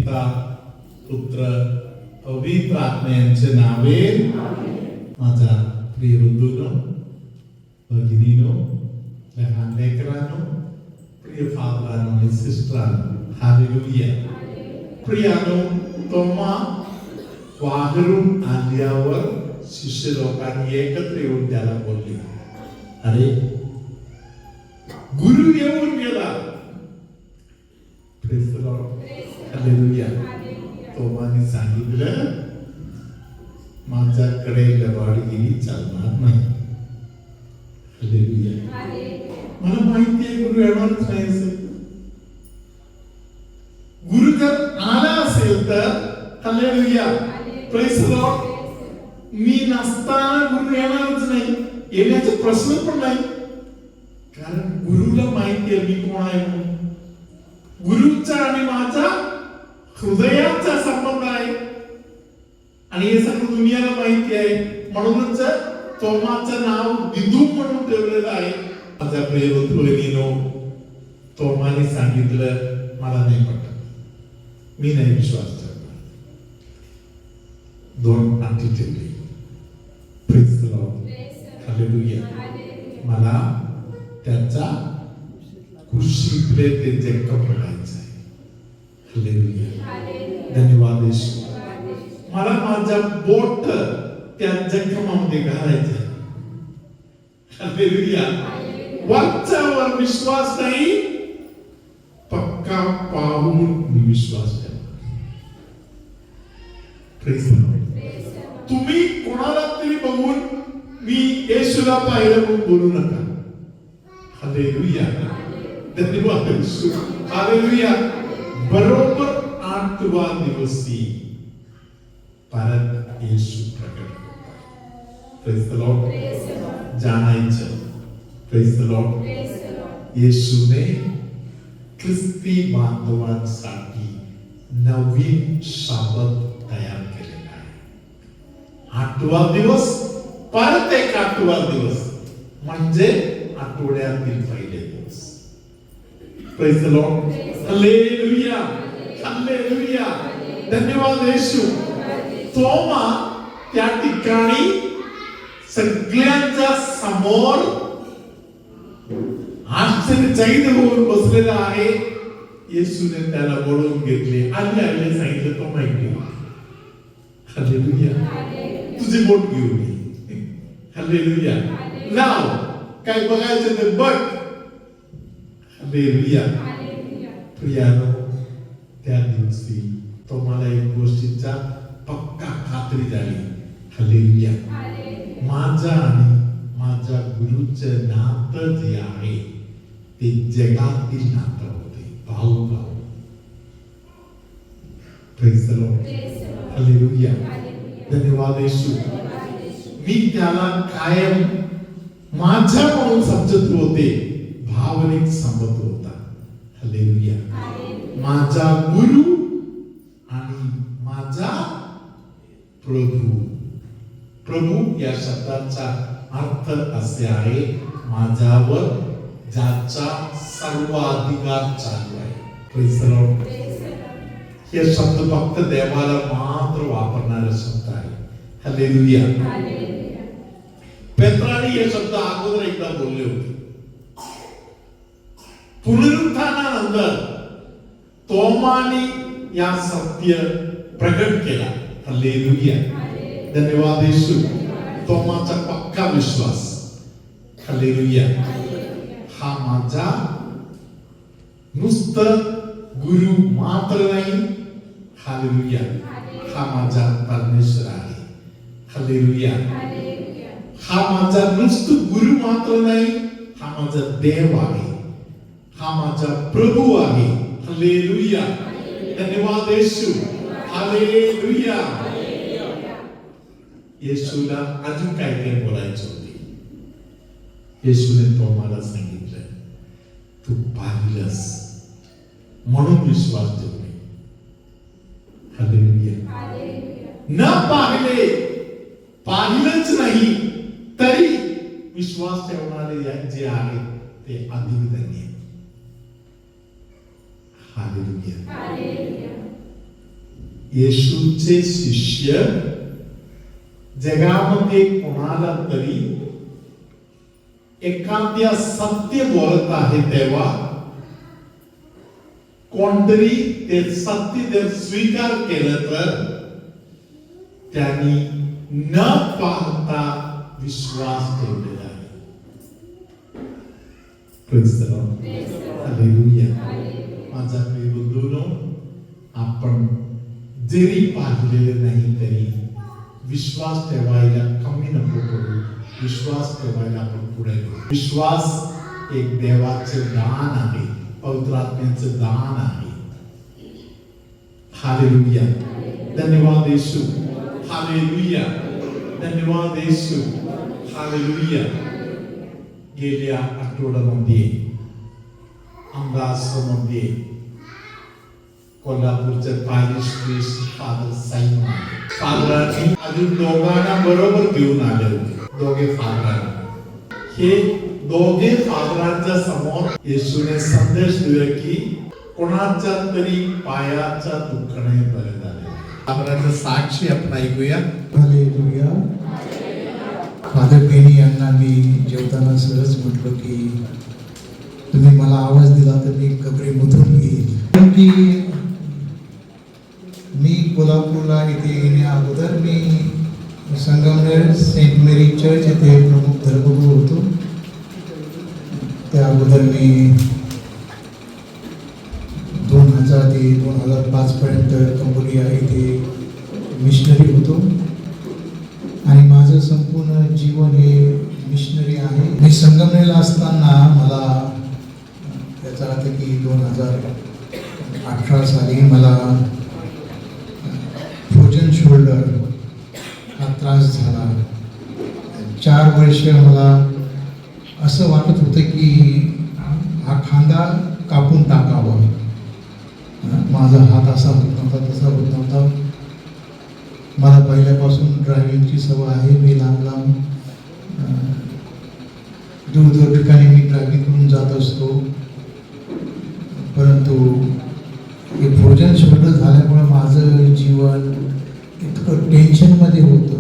पिता पुत्र पवित्र आत्म्यांचे नावे. माझा प्रिय बंधूंनो, भगिनीनो, लहान लेकरांनो, प्रिय फादरांनो आणि सिस्टरांनो, हालेलुया. प्रियानो, तोमा वाघरून आल्यावर शिष्य लोकांनी एकत्र येऊन त्याला बोलले, अरे गुरु येऊन गेला. Praise the Lord, hallelujah. तोमाने सांगितलं, माझ्याकडे लबाडगिरी चालणार नाही. हालेलुया. मला माहिती आहे गुरु येणारच नाही असेल. गुरु जर आला असेल तर हालेलुया, प्रेज द लॉर्ड, मी नसताना गुरु येणारच नाही, येण्याचा प्रश्न पण नाही. कारण गुरुला माहिती आहे मी कोण आहे म्हणून. गुरुचा आणि माझा हृदयाचा संबंध आहे आणि हे सगळं दुनियाला माहिती आहे. म्हणूनच तोमाचं नाव दिदूम म्हणून ठेवलेलं आहे. माझ्या प्रिय बंधूंनो, तोमाने सांगितलं, मला नाही पटत, मी नाही विश्वास ठेवणार. दोन अटी ठेवली. Praise the Lord, hallelujah. मला त्याचा कुशीतले ते जग पडायचं आहे. हालेलुया. धन्यवाद येशू. मला माझा बोट त्या जखमामध्ये घालायचं आहे. हालेलुया. वरच्यावर विश्वास नाही, पक्का पाहून मी विश्वास ठेवणार. Praise the Lord. तुम्ही कोणाला तरी बघून मी येशूला पाहिलं म्हणून बोलू नका. हालेलुया. धन्यवाद येशू. हालेलुया. बरोबर 8वा दिवशी परत येशू प्रकट होतात. Praise the Lord. जाणायचं. Praise the Lord. येशूने ख्रिस्ती बांधवांसाठी नवीन शब्द तयार केलेला आहे. 8वा दिवस परत एक 8वा दिवस म्हणजे आठवड्यातील पहिले दिवस. Praise the Lord. Hallelujah. Hallelujah. धन्यवाद येशू. तोमा त्या ठिकाणी सगळ्यांच्या समोर आश्चर्यचकित होऊन बसलेला आहे. येशूने त्याला बोलवून घेतले, आले सांगितलं, तोमा इकडे. हालेलुया. तुझे बोट घेऊन ये. हालेलुया. लाव, काय बघायचं ते बघ. हालेलुया. प्रियानो, त्या दिवशी तुम्हाला एक गोष्टीचा पक्का खात्री झाली. हालेलुया. माझा आणि माझ्या गुरुचं नातं जे आहे ते जगातील नातं होते, भाऊ भाऊ. Praise the Lord. हालेलुया. धन्यवाद येशू. मी त्याला कायम माझा म्हणून समजत होते, भावनिक समजत होता. हालेलुया. माझा गुरु आणि माझा प्रभू. प्रभू या शब्दाचा अर्थ असे आहे, माझ्यावर ज्याचा सर्व अधिकार चालू आहे. Praise the Lord. हे शब्द फक्त देवाला मात्र वापरणारे शब्द आहे. हालेलुया. पेत्राने हे शब्द अगोदर एकदा बोलले होते. पुनरुत्थानानंतर तोमाने या सत्य प्रकट केला. हालेलुया. धन्यवाद येशू. तोमाचा पक्का विश्वास. हालेलुया. हा माझा नुसतं गुरु मात्र नाही. हालेलुया. हा माझा परमेश्वर आहे. हालेलुया. हा माझा नुसतं गुरु मात्र नाही, हा माझा देव आहे, हा माझा प्रभू आहे. हालेलुया. धन्यवाद येशू. हालेलुया. येशूला अजून काय काय बोलायचं होते. येशूने तोमाला सांगितलं, तू पाहिलंस म्हणून विश्वास ठेवले. हालेलुया. न पाहिले, पाहिलंच नाही तरी विश्वास ठेवणारे जे आहेत ते अधिक धन्य. हालेलुया. येशूचे शिष्य जगामध्ये कोणाला तरी एखाद्या सत्य बोलत आहे तेव्हा कोणतरी ते सत्य जर स्वीकार केलं तर त्यांनी न पाहता विश्वास ठेवलेला आहे. Praise the Lord. Hallelujah. माझा प्रिय बंधूंनो, आपण जरी पाहिलेले नाही तरी विश्वास ठेवायला कमी नको करू. विश्वास ठेवायला आपण पुढे जाऊ. विश्वास एक देवाचे दान आहे, पवित्र आत्म्याचे दान आहे. हालेलुया. धन्यवाद येशू. हालेलुया. धन्यवाद येशू. हालेलुया. गेल्या आठवड्यामध्ये अमरावतीमध्ये कोल्हापूरचे पॅरिश प्रीस्ट फादर साईमन फादरांनी अजून दोघांना बरोबर घेऊन आले होते. दोघे फादर हे दोघे फादरांच्या समोर येशूने संदेश दिला की कोणाच्या तरी पायाचा दुखणे बरे झाले. फादरांचा साक्षी आपण ऐकूया. हालेलुया. फादर बेनी यांना मी जेवताना सहज म्हटलं की तुम्ही मला आवाज दिला तर मी कबरेमधून येईल. कारण की मी कोल्हापूरला इथे येण्या अगोदर मी संगमनेर सेंट मेरी चर्च येथे प्रमुख धर्मगुरू होतो. त्या अगोदर मी 2000 ते 2005 पर्यंत कंबोडिया येथे मिशनरी होतो आणि माझं संपूर्ण जीवन हे मिशनरी आहे. मी संगमनेरला असताना मला याचा अर्थ की 2018 साली मला फ्रोजन शोल्डर हा त्रास झाला. 4 वर्ष मला असं वाटत होतं की हा खांदा कापून टाकावा. माझा हात असा होत नव्हता, तसा होत नव्हता. मला पहिल्यापासून ड्रायव्हिंगची सवय आहे. मी लांब लांब दूर दूर ठिकाणी मी ड्रायव्हिंग करून जात असतो. परंतु हे फ्रोजन शोल्डर झाल्यामुळे माझं जीवन इतकं टेन्शनमध्ये होतं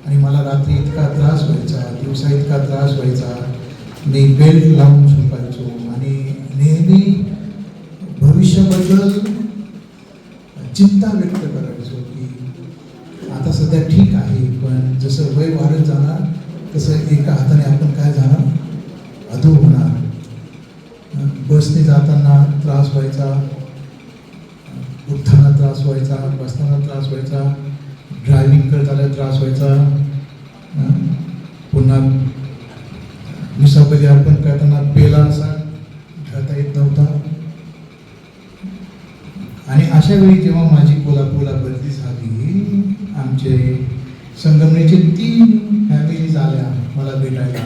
आणि मला रात्री इतका त्रास व्हायचा, दिवसा इतका त्रास व्हायचा. मी बेल्ट लावून झोपायचो आणि नेहमी भविष्याबद्दल चिंता व्यक्त करायचो की आता सध्या ठीक आहे, पण जसं वय वाढत जाणार तसं एका हाताने आपण काय जाणार, अधू होणार. बसने जाताना त्रास व्हायचा, उठताना त्रास व्हायचा, बसताना त्रास व्हायचा, ड्रायव्हिंग करताना त्रास व्हायचा. पुन्हा मुसाफरी आपण करताना पेला असा ढळता येत नव्हता. आणि अशा वेळी जेव्हा माझी कोल्हापूरला बदली झाली, आमचे संगमनेरचे 3 फॅमिलीज आल्या मला भेटायला.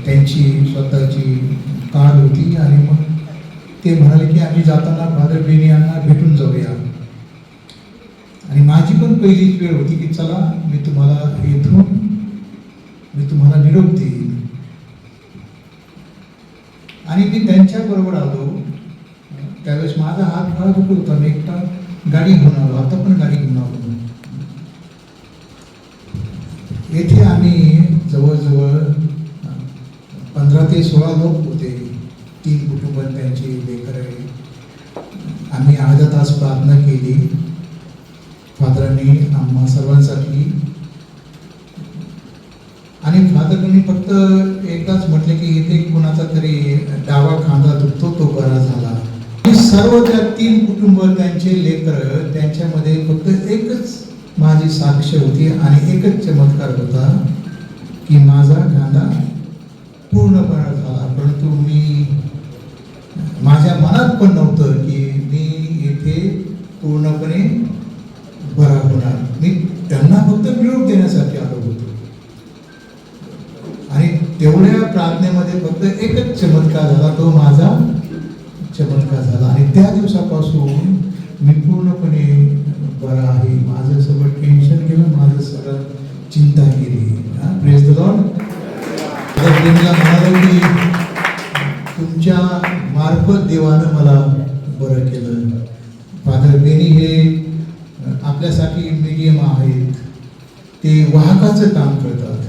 त्यांची स्वतःची कार होती आणि मग ते म्हणाले की आम्ही जाताना फादर बेनी यांना भेटून जाऊया. आणि माझी पण पहिलीच वेळ होती की चला मी तुम्हाला निरोप देईन. आणि मी त्यांच्याबरोबर आलो. त्यावेळेस माझा हात फार दुखत होता. मी एकटा गाडी घेऊन आलो, आता पण गाडी घेऊन आलो. येथे आम्ही जवळजवळ 15 ते 16 लोक होते. 3 कुटुंब, त्यांची लेकर आहे. आम्ही अर्धा तास प्रार्थना केली फादरांनी आम्हा सर्वांसाठी. आणि फादरांनी फक्त एकदाच म्हटले की इथे कुणाचा तरी डावा खांदा दुखतो, तो बरा झाला. सर्व त्या 3 कुटुंब, त्यांचे लेकर, त्यांच्यामध्ये फक्त एकच माझी साक्ष होती आणि एकच चमत्कार होता की माझा खांदा पूर्ण बरा झाला. परंतु मी माझ्या मनात पण नव्हतं की मी इथे पूर्णपणे बरा होणार. मी त्यांना फक्त निरोप देण्यासाठी आलो होतो. आणि तेवढ्या प्रार्थनेमध्ये फक्त एकच चमत्कार झाला, तो माझा चमत्कार झाला. आणि त्या दिवसापासून मी पूर्णपणे बरा आहे. माझं सगळं टेन्शन गेलं, माझं सगळं चिंता गेली. Praise the Lord. प्रेमीला म्हणालो की तुमच्या मार्फत देवानं मला बरं केलं. आहेत ते वाहकाचं काम करतात,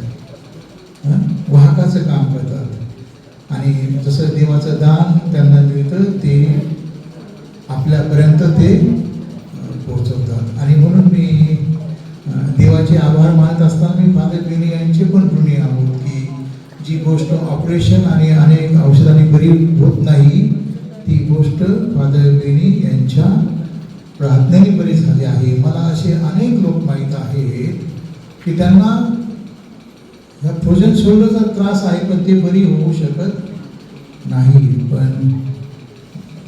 वाहकाचं काम करतात. आणि जसं देवाचं दान त्यांना मिळतं ते आपल्यापर्यंत ते पोहोचवतात. आणि म्हणून मी देवाचे आभार मानत असताना मी फादर बेनी यांचे पण ऋणी आहोत की जी गोष्ट ऑपरेशन आणि अनेक औषधांनी बरी होत नाही ती गोष्ट फादर बेनी यांच्या प्रार्थनेने बरी झाली आहे. मला असे अनेक लोक माहीत आहेत की त्यांना ह्या फ्रोजन शोल्डरचा त्रास आहे पण ते बरी होऊ शकत नाही. पण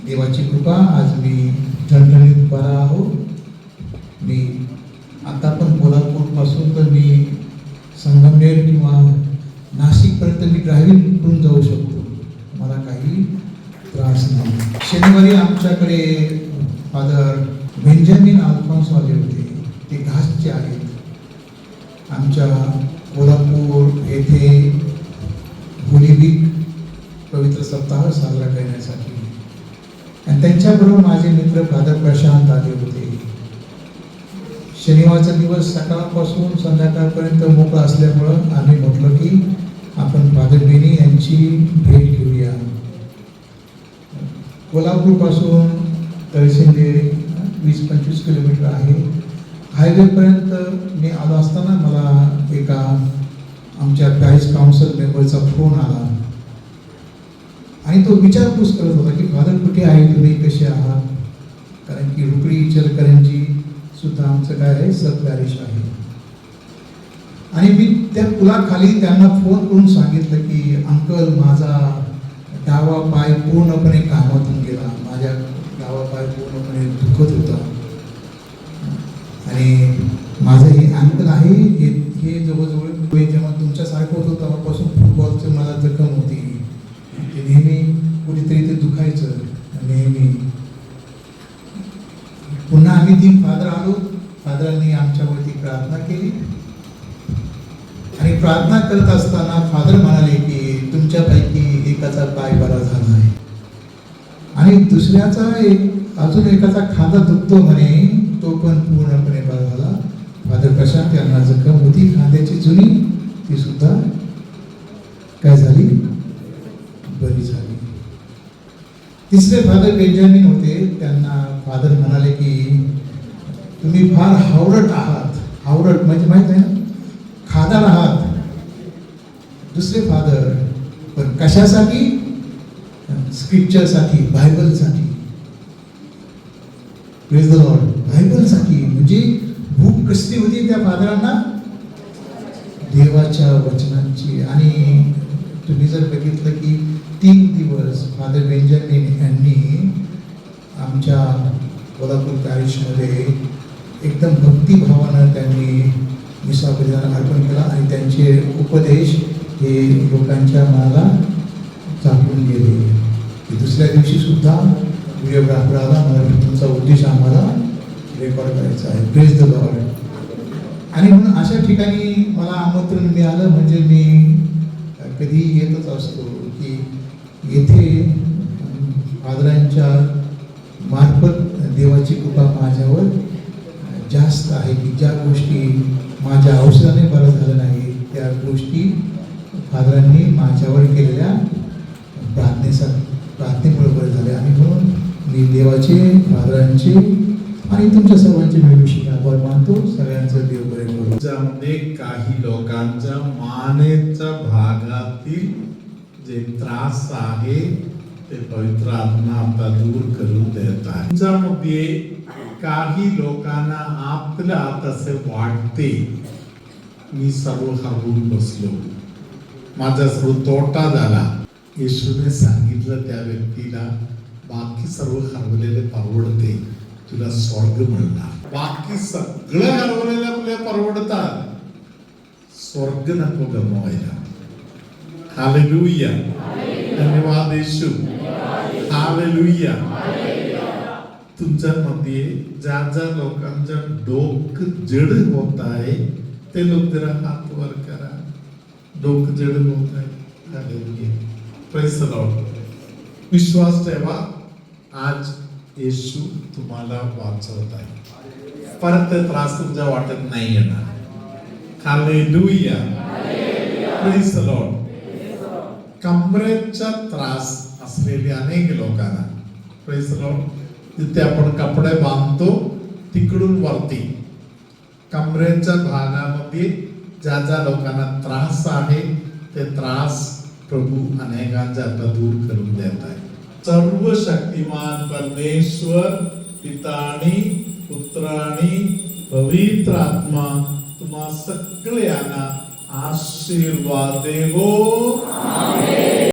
देवाची कृपा आज मी ठणठणीत बरा आहो. मी आता पण कोल्हापूरपासून तर मी संगमनेर किंवा नाशिकपर्यंत मी ड्रायव्हिंग करून जाऊ शकतो, मला काही त्रास नाही. शनिवारी आमच्याकडे फादर बेंजामिन अल्फॉन्स वाले होते, ते घासचे आहेत. आमच्या कोल्हापूर येथे होली वीक पवित्र सप्ताह साजरा करण्यासाठी, आणि त्यांच्याबरोबर माझे मित्र फादर प्रशांत आले होते. शनिवारचा दिवस सकाळपासून संध्याकाळपर्यंत मोकळा असल्यामुळं आम्ही म्हटलं की आपण फादर बेनी यांची भेट घेऊया. कोल्हापूरपासून तळशिंदे 20-25 किलोमीटर आहे. हायवेपर्यंत मी आलो असताना मला एका आमच्या पॅरिस काउन्सिल मेंबरचा फोन आला आणि तो विचारपूस करत होता की फादर कुठे आहे तुम्ही, कसे आहात, कारण की रुकडी इचलकरंजी सुद्धा आमचं काय आहे सब पॅरिश आहे. आणि मी त्या पुलाखाली त्यांना फोन करून सांगितलं की अंकल माझा डावा पाय पूर्णपणे कामातून गेला, माझ्या डावा पाय पूर्णपणे दुखत होता आणि माझं हे अंकल आहे हे जवळजवळ जेव्हा तुमच्यासारखं होतं तेव्हापासून फुटबॉलचं मला जखम होती, ते नेहमी कुठेतरी ते दुखायचं नेहमी. पुन्हा आम्ही 3 फादर आलो. फादरांनी आमच्यावरती प्रार्थना केली आणि प्रार्थना करत असताना फादर म्हणाले की तुमच्यापैकी एकाचा पाय बरा झाला आहे आणि दुसऱ्याचा अजून एकाचा खांदा दुखतो म्हणे, तो पण पूर्णपणे बरा झाला. फादर प्रशांत यांना जखम होती खांद्याची जुनी, ती सुद्धा काय झाली, बरी झाली. तिसरे फादर बेंजामिन होते. त्यांना फादर म्हणाले की तुम्ही फार हावरट आहात. हावरट म्हणजे माहित आहे ना, खादार आहात. दुसरे फादर पण कशासाठी, स्क्रिप्चरसाठी, बायबलसाठी. Praise the Lord. बायबलसाठी म्हणजे भूक कसली होती त्या फादरांना, देवाच्या वचनांची. आणि तुम्ही जर बघितलं की 3 दिवस फादर बेंजामिन यांनी आमच्या कोल्हापूर पॅरिशमध्ये एकदम भक्तिभावानं त्यांनी मिसा बलिदान अर्पण केला आणि त्यांचे उपदेश हे लोकांच्या मनाला चालून गेले. दुसऱ्या दिवशी सुद्धा व्हिडिओग्राफर आला, मला तुमचा उद्देश आम्हाला रेकॉर्ड करायचा आहे. Praise the Lord. आणि म्हणून अशा ठिकाणी मला आमंत्रण मिळालं म्हणजे मी कधी येतच असतो की येथे फादरांच्या मार्फत देवाची कृपा माझ्यावर जास्त आहे की ज्या गोष्टी माझ्या औषधाने बरं झालं नाही त्या गोष्टी फादरांनी माझ्यावर केलेल्या प्रार्थनेमुळे बरं झाले. आणि म्हणून मी देवाचे, फादरांचे आणि तुमच्या सर्वांचे मिळून आभार मानतो. सगळ्यांचं देव बरे करू. ज्यामध्ये काही लोकांच्या मानेच्या भागातील जे त्रास आहे ते पवित्र आत्मा आता दूर करून देत आहे. तुमच्यामध्ये काही लोकांना आपलं आता असे वाटते मी सर्व हरवून बसलो, माझा सर्व तोटा झाला. येशूने सांगितलं त्या व्यक्तीला बाकी सर्व हरवलेले परवडते, तुला स्वर्ग मिळणार. बाकी सगळं हरवलेलं तुला परवडतात, स्वर्ग नको गमवायला. हालेलुया. धन्यवाद येशू. हालेलुया. तुमच्यामध्ये ज्या ज्या लोकांचं डोकं जड होत आहे ते लोक जरा हात वर करा. डोकं जड होत आहे. हालेलुया. Praise the Lord. विश्वास ठेवा. आज येशू तुम्हाला वाचवत आहे. परत ते त्रास तुमच्या वाटत नाही येणार. Hallelujah, praise the Lord. कमरेचा त्रास असलेल्या अनेक लोकांना, प्रेज द लॉर्ड, तिथे आपण कपडे बांधतो तिकडून वरती कमरेच्या भागामध्ये ज्या ज्या लोकांना त्रास आहे ते त्रास प्रभू अनेकांचा आता दूर करून देत आहे. सर्व शक्तिमान परमेश्वर पितानी पुत्रानी पवित्र आत्मा तुम्हा सगळ्यांना आशीर्वाद देवो. आमेन.